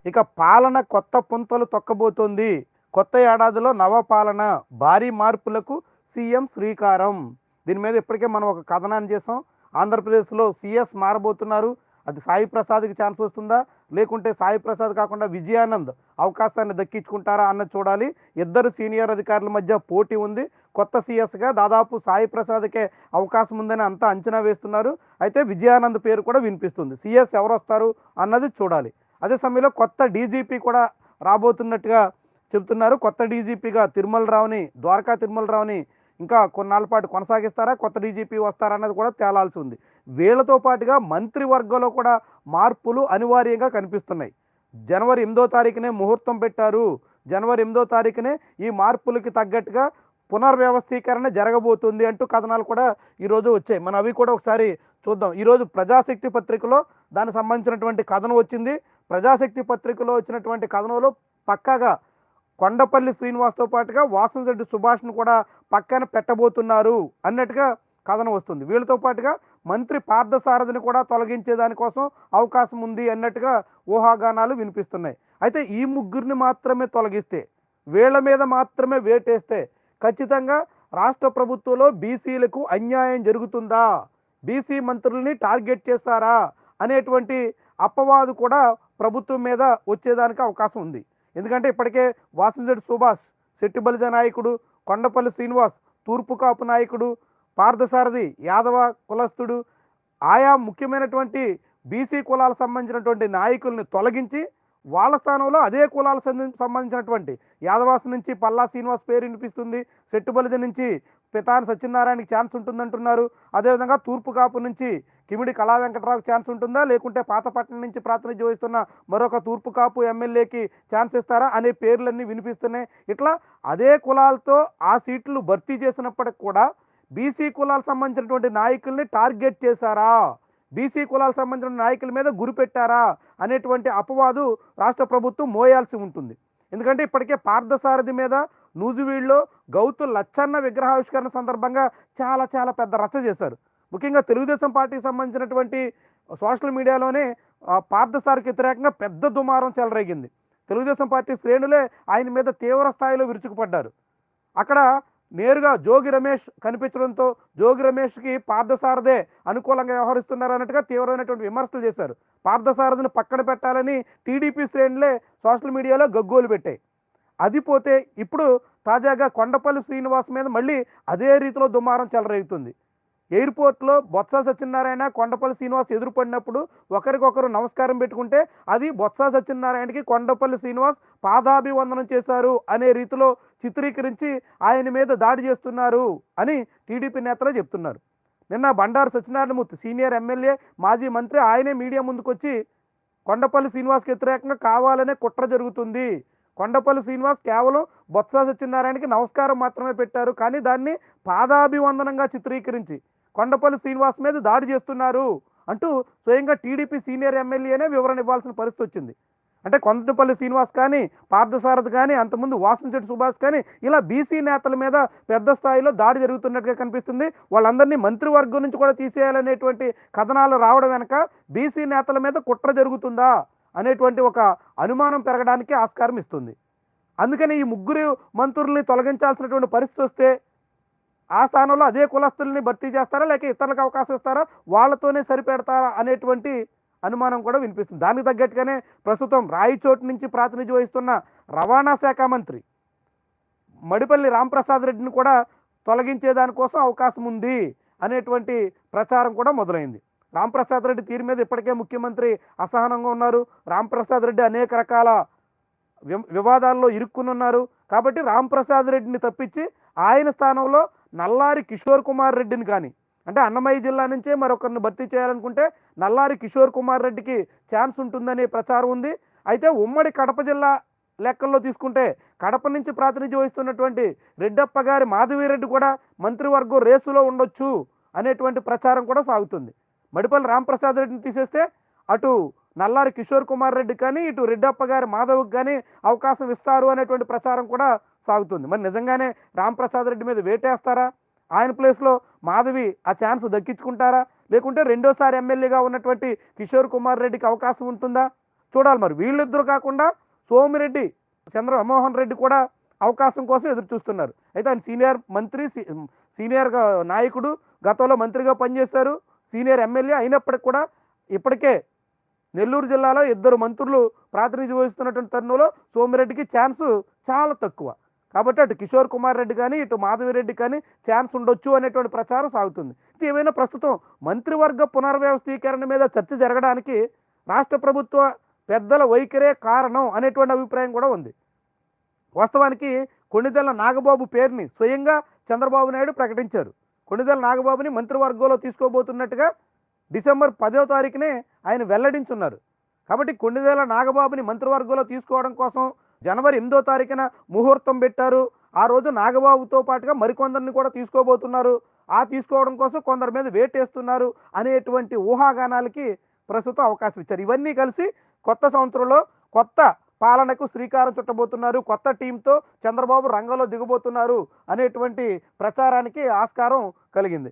ఇక పాలన కొత్త పుంతలు తొక్కబోతోంది. కొత్త ఏడాదిలో నవపాలన, భారీ మార్పులకు సీఎం శ్రీకారం. దీని మీద ఇప్పటికే మనం ఒక కథనాన్ని చేసాం. ఆంధ్రప్రదేశ్లో సీఎస్ మారబోతున్నారు. అది సాయి ప్రసాద్కి ఛాన్స్ వస్తుందా, లేకుంటే సాయి ప్రసాద్ కాకుండా విజయానంద్ అవకాశాన్ని దక్కించుకుంటారా అన్నది చూడాలి. ఇద్దరు సీనియర్ అధికారుల మధ్య పోటీ ఉంది. కొత్త సీఎస్గా దాదాపు సాయి ప్రసాద్కే అవకాశం ఉందని అంతా అంచనా వేస్తున్నారు. అయితే విజయానంద్ పేరు కూడా వినిపిస్తుంది. సీఎస్ ఎవరు వస్తారు అన్నది చూడాలి. అదే సమయంలో కొత్త డీజీపీ కూడా రాబోతున్నట్టుగా చెబుతున్నారు. కొత్త డీజీపీగా ద్వారకా తిరుమలరావుని ఇంకా కొన్నాళ్ళ పాటు కొనసాగిస్తారా, కొత్త డీజీపీ వస్తారా అన్నది కూడా తేలాల్సి ఉంది. వీళ్ళతో పాటుగా మంత్రివర్గంలో కూడా మార్పులు అనివార్యంగా కనిపిస్తున్నాయి. జనవరి 8వ తారీఖునే ముహూర్తం పెట్టారు. జనవరి 8వ తారీఖునే ఈ మార్పులకి తగ్గట్టుగా పునర్వ్యవస్థీకరణ జరగబోతుంది అంటూ కథనాలు కూడా ఈరోజు వచ్చాయి. మనం అవి కూడా ఒకసారి చూద్దాం. ఈరోజు ప్రజాశక్తి పత్రికలో దానికి సంబంధించినటువంటి కథనం వచ్చింది. ప్రజాశక్తి పత్రికలో వచ్చినటువంటి కథనంలో పక్కాగా కొండపల్లి శ్రీనివాస్తో పాటుగా వాసంశెట్టి సుభాష్ను కూడా పక్కన పెట్టబోతున్నారు అన్నట్టుగా కథనం వస్తుంది. వీళ్ళతో పాటుగా మంత్రి పార్థసారథిని కూడా తొలగించే దానికోసం అవకాశం ఉంది అన్నట్టుగా ఊహాగానాలు వినిపిస్తున్నాయి. అయితే ఈ ముగ్గురిని మాత్రమే తొలగిస్తే, వీళ్ళ మీద మాత్రమే వేటేస్తే ఖచ్చితంగా రాష్ట్ర ప్రభుత్వంలో బీసీలకు అన్యాయం జరుగుతుందా, బీసీ మంత్రుల్ని టార్గెట్ చేస్తారా అనేటువంటి అపవాదు కూడా ప్రభుత్వం మీద వచ్చేదానికి అవకాశం ఉంది. ఎందుకంటే ఇప్పటికే వాసంశెట్టి సుభాష్ శెట్టి బలిజ నాయకుడు, కొండపల్లి శ్రీనివాస్ తూర్పు కాపు నాయకుడు, పార్థసారథి యాదవ కులస్తుడు, ఆయా ముఖ్యమైనటువంటి బీసీ కులాలకు సంబంధించినటువంటి నాయకుల్ని తొలగించి వాళ్ళ స్థానంలో అదే కులాలకు సంబంధించినటువంటి యాదవాస నుంచి పల్లా శ్రీనివాస్ పేరు వినిపిస్తుంది. శెట్టి బలిజ నుంచి పితాని సత్యనారాయణకి ఛాన్స్ ఉంటుందంటున్నారు. అదేవిధంగా తూర్పు కాపు నుంచి కిమిడి కళా వెంకటరావుకి ఛాన్స్ ఉంటుందా, లేకుంటే పాతపట్నం నుంచి ప్రాతినిధ్యం వహిస్తున్న మరొక తూర్పు కాపు ఎమ్మెల్యేకి ఛాన్స్ ఇస్తారా అనే పేర్లన్నీ వినిపిస్తున్నాయి. ఇట్లా అదే కులాలతో ఆ సీట్లు భర్తీ చేసినప్పటికి కూడా బీసీ కులాలకు సంబంధించినటువంటి నాయకుల్ని టార్గెట్ చేశారా, బీసీ కులాలకు సంబంధించిన నాయకుల మీద గురిపెట్టారా అనేటువంటి అపవాదు రాష్ట్ర ప్రభుత్వం మోయాల్సి ఉంటుంది. ఎందుకంటే ఇప్పటికే పార్థసారథి మీద నూజివీడులో గౌతు లచ్చన్న విగ్రహావిష్కరణ సందర్భంగా చాలా చాలా పెద్ద రచ్చ చేశారు. ముఖ్యంగా తెలుగుదేశం పార్టీకి సంబంధించినటువంటి సోషల్ మీడియాలోనే పార్థసారథికి వ్యతిరేకంగా పెద్ద దుమారం చెలరేగింది. తెలుగుదేశం పార్టీ శ్రేణులే ఆయన మీద తీవ్ర స్థాయిలో విరుచుకుపడ్డారు. అక్కడ నేరుగా జోగి రమేష్ కనిపించడంతో జోగి రమేష్కి పార్థసారథే అనుకూలంగా వ్యవహరిస్తున్నారు అన్నట్టుగా తీవ్రమైనటువంటి విమర్శలు చేశారు. పార్థసారథిని పక్కన పెట్టాలని టీడీపీ శ్రేణులే సోషల్ మీడియాలో గగ్గోలు పెట్టాయి. అది పోతే ఇప్పుడు తాజాగా కొండపల్లి శ్రీనివాస్ మీద మళ్ళీ అదే రీతిలో దుమారం చెలరేగుతుంది. ఎయిర్పోర్ట్లో బొత్స సత్యనారాయణ కొండపల్లి శ్రీనివాస్ ఎదురుపడినప్పుడు ఒకరికొకరు నమస్కారం పెట్టుకుంటే అది బొత్స సత్యనారాయణకి కొండపల్లి శ్రీనివాస్ పాదాభివందనం చేశారు అనే రీతిలో చిత్రీకరించి ఆయన మీద దాడి చేస్తున్నారు అని టీడీపీ నేతలు చెప్తున్నారు. నిన్న బండారు సత్యనారాయణమూర్తి సీనియర్ ఎమ్మెల్యే మాజీ మంత్రి ఆయనే మీడియా ముందుకొచ్చి కొండపల్లి శ్రీనివాస్కి వ్యతిరేకంగా కావాలనే కుట్ర జరుగుతుంది, కొండపల్లి శ్రీనివాస్ కేవలం బొత్స సత్యనారాయణకి నమస్కారం మాత్రమే పెట్టారు, కానీ దాన్ని పాదాభివందనంగా చిత్రీకరించి కొండపల్లి శ్రీనివాస్ మీద దాడి చేస్తున్నారు అంటూ స్వయంగా టీడీపీ సీనియర్ ఎమ్మెల్యేనే వివరణ ఇవ్వాల్సిన పరిస్థితి వచ్చింది. అంటే కొండపల్లి శ్రీనివాస్ కానీ, పార్థసారథి కానీ, అంతకుముందు వాసంశెట్టి సుభాష్ కానీ ఇలా బీసీ నేతల మీద పెద్ద స్థాయిలో దాడి జరుగుతున్నట్టుగా కనిపిస్తుంది. వాళ్ళందరినీ మంత్రివర్గం నుంచి కూడా తీసేయాలనేటువంటి కథనాలు రావడం వెనక బీసీ నేతల మీద కుట్ర జరుగుతుందా అనేటువంటి ఒక అనుమానం పెరగడానికి ఆస్కారం ఇస్తుంది. అందుకని ఈ ముగ్గురు మంత్రుల్ని తొలగించాల్సినటువంటి పరిస్థితి వస్తే ఆ స్థానంలో అదే కులస్తుల్ని భర్తీ చేస్తారా, లేక ఇతరులకు అవకాశం ఇస్తారా, వాళ్ళతోనే సరిపెడతారా అనేటువంటి అనుమానం కూడా వినిపిస్తుంది. దానికి తగ్గట్టుగానే ప్రస్తుతం రాయచోటు నుంచి ప్రాతినిధ్యం వహిస్తున్న రవాణా శాఖ మంత్రి మడిపల్లి రాంప్రసాద్ రెడ్డిని కూడా తొలగించే దానికోసం అవకాశం ఉంది అనేటువంటి ప్రచారం కూడా మొదలైంది. రాంప్రసాద్ రెడ్డి తీరు మీద ఇప్పటికే ముఖ్యమంత్రి అసహనంగా ఉన్నారు. రాంప్రసాద్ రెడ్డి అనేక రకాల వివాదాల్లో ఇరుక్కునున్నారు. కాబట్టి రాంప్రసాద్ రెడ్డిని తప్పించి ఆయన స్థానంలో నల్లారి కిషోర్ కుమార్ రెడ్డిని కానీ, అంటే అన్నమయ్య జిల్లా నుంచే మరొకరిని భర్తీ చేయాలనుకుంటే నల్లారి కిషోర్ కుమార్ రెడ్డికి ఛాన్స్ ఉంటుందనే ప్రచారం ఉంది. అయితే ఉమ్మడి కడప జిల్లా లెక్కల్లో తీసుకుంటే కడప నుంచి ప్రాతినిధ్యం వహిస్తున్నటువంటి రెడ్డప్ప గారి మాధవిరెడ్డి కూడా మంత్రివర్గం రేసులో ఉండొచ్చు అనేటువంటి ప్రచారం కూడా సాగుతుంది. మడిపల్లి రాంప్రసాద్ రెడ్డిని తీసేస్తే అటు నల్లారి కిషోర్ కుమార్ రెడ్డి కానీ, ఇటు రెడ్డప్ప గారి మాధవ్కి కానీ అవకాశం ఇస్తారు అనేటువంటి ప్రచారం కూడా సాగుతుంది. మరి నిజంగానే రాంప్రసాద్ రెడ్డి మీద వేటేస్తారా, ఆయన ప్లేస్లో మాధవి ఆ ఛాన్స్ దక్కించుకుంటారా, లేకుంటే రెండోసారి ఎమ్మెల్యేగా ఉన్నటువంటి కిషోర్ కుమార్ రెడ్డికి అవకాశం ఉంటుందా చూడాలి మరి వీళ్ళిద్దరు కాకుండా సోమిరెడ్డి చంద్రమోహన్ రెడ్డి కూడా అవకాశం కోసం ఎదురు చూస్తున్నారు. అయితే ఆయన సీనియర్ మంత్రి, సీనియర్ నాయకుడు, గతంలో మంత్రిగా పనిచేశారు, సీనియర్ ఎమ్మెల్యే అయినప్పటికి కూడా ఇప్పటికే నెల్లూరు జిల్లాలో 2 మంత్రులు ప్రాతినిధ్యం వహిస్తున్నటువంటి తరుణంలో సోమిరెడ్డికి ఛాన్స్ చాలా తక్కువ. కాబట్టి అటు కిషోర్ కుమార్ రెడ్డి కానీ ఇటు మాధవిరెడ్డి కానీ ఛాన్స్ ఉండొచ్చు అనేటువంటి ప్రచారం సాగుతుంది. ఇది ఏమైనా ప్రస్తుతం మంత్రివర్గ పునర్వ్యవస్థీకరణ మీద చర్చ జరగడానికి రాష్ట్ర ప్రభుత్వ పెద్దల వైఖరే కారణం అనేటువంటి అభిప్రాయం కూడా ఉంది. వాస్తవానికి కొణిదెల నాగబాబు పేరుని స్వయంగా చంద్రబాబు నాయుడు ప్రకటించారు. కొణిదెల నాగబాబుని మంత్రివర్గంలో తీసుకోబోతున్నట్టుగా డిసెంబర్ 10వ తారీఖునే ఆయన వెల్లడించున్నారు. కాబట్టి కొణిదెల నాగబాబుని మంత్రివర్గంలో తీసుకోవడం కోసం జనవరి 8వ తారీఖున ముహూర్తం పెట్టారు. ఆ రోజు నాగబాబుతో పాటుగా మరికొందరిని కూడా తీసుకోబోతున్నారు. ఆ తీసుకోవడం కోసం కొందరి మీద వేటేస్తున్నారు అనేటువంటి ఊహాగానాలకి ప్రస్తుతం అవకాశం ఇచ్చారు. ఇవన్నీ కలిసి కొత్త సంవత్సరంలో కొత్త పాలనకు శ్రీకారం చుట్టబోతున్నారు, కొత్త టీంతో చంద్రబాబు రంగంలో దిగబోతున్నారు అనేటువంటి ప్రచారానికి ఆస్కారం కలిగింది.